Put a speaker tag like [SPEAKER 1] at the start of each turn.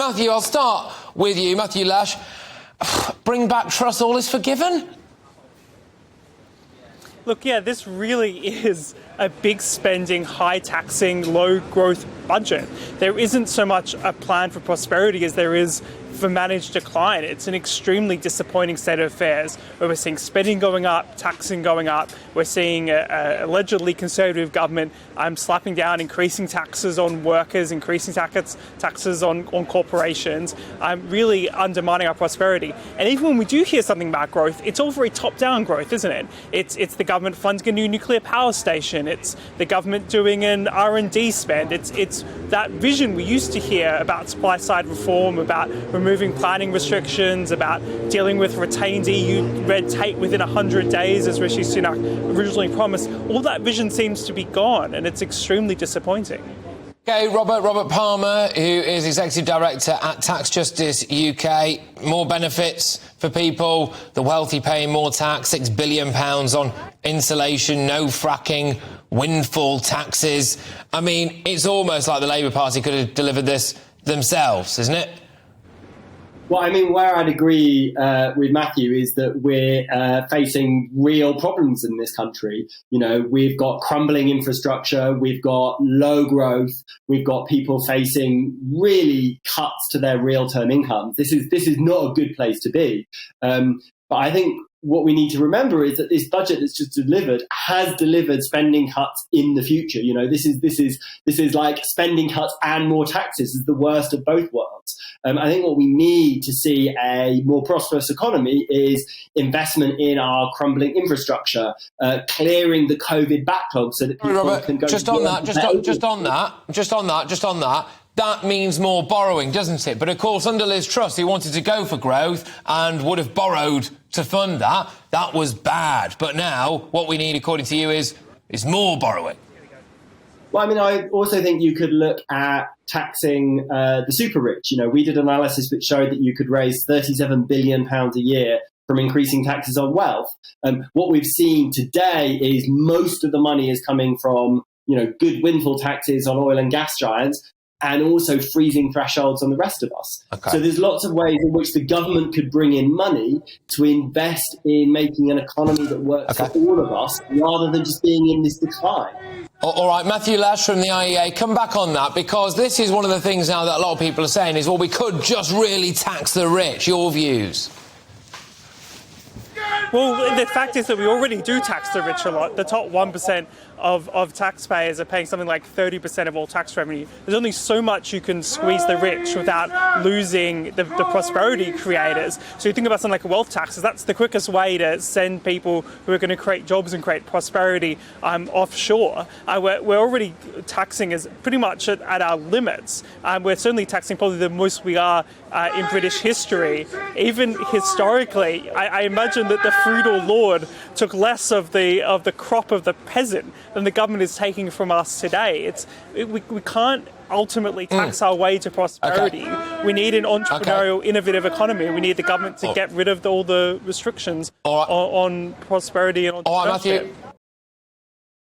[SPEAKER 1] Matthew, I'll start with you. Matthew Lesh, bring back Truss, all is forgiven?
[SPEAKER 2] Look, yeah, this really is a big spending, high taxing, low growth budget. There isn't so much a plan for prosperity as there is for managed decline. It's an extremely disappointing state of affairs where we're seeing spending going up, taxing going up. We're seeing a allegedly conservative government slapping down, increasing taxes on workers, increasing taxes on corporations, really undermining our prosperity. And even when we do hear something about growth, it's all very top-down growth, isn't it? It's the government funding a new nuclear power station. It's the government doing an R&D spend. It's that vision we used to hear about supply-side reform, about removing planning restrictions, about dealing with retained EU red tape within 100 days, as Rishi Sunak originally promised. All that vision seems to be gone, and it's extremely disappointing.
[SPEAKER 1] OK, Robert Palmer, who is Executive Director at Tax Justice UK. More benefits for people, the wealthy paying more tax, £6 billion on insulation, no fracking, windfall taxes. I mean, it's almost like the Labour Party could have delivered this themselves, isn't it?
[SPEAKER 3] Well, I mean, where I'd agree with Matthew is that we're facing real problems in this country. You know, we've got crumbling infrastructure, we've got low growth, we've got people facing really cuts to their real-term incomes. This is not a good place to be. But I think what we need to remember is that this budget that's just delivered has delivered spending cuts in the future. You know, this is like spending cuts and more taxes. This is the worst of both worlds. I think what we need to see a more prosperous economy is investment in our crumbling infrastructure, clearing the COVID backlog so that people can go.
[SPEAKER 1] Just on that. That means more borrowing, doesn't it? But of course, under Liz Truss, who wanted to go for growth and would have borrowed to fund that, that was bad. But now, what we need, according to you, is more borrowing.
[SPEAKER 3] Well, I mean, I also think you could look at taxing the super rich. You know, we did analysis which showed that you could raise £37 billion a year from increasing taxes on wealth. What we've seen today is most of the money is coming from, you know, good windfall taxes on oil and gas giants, and also freezing thresholds on the rest of us. Okay. So there's lots of ways in which the government could bring in money to invest in making an economy that works for all of us, rather than just being in this decline.
[SPEAKER 1] All right, Matthew Lesh from the IEA, come back on that, because this is one of the things now that a lot of people are saying is, well, we could just really tax the rich. Your views?
[SPEAKER 2] Well, the fact is that we already do tax the rich a lot. The top 1% of taxpayers are paying something like 30% of all tax revenue. There's only so much you can squeeze the rich without losing the prosperity creators. So you think about something like wealth taxes, that's the quickest way to send people who are going to create jobs and create prosperity offshore. We're already taxing as pretty much at our limits. We're certainly taxing probably the most we are in British history. Even historically, I imagine that the feudal lord took less of the crop of the peasant than the government is taking from us today. We can't ultimately tax our way to prosperity. Okay. We need an entrepreneurial, innovative economy. We need the government to get rid of all the restrictions on prosperity and on
[SPEAKER 1] Matthew.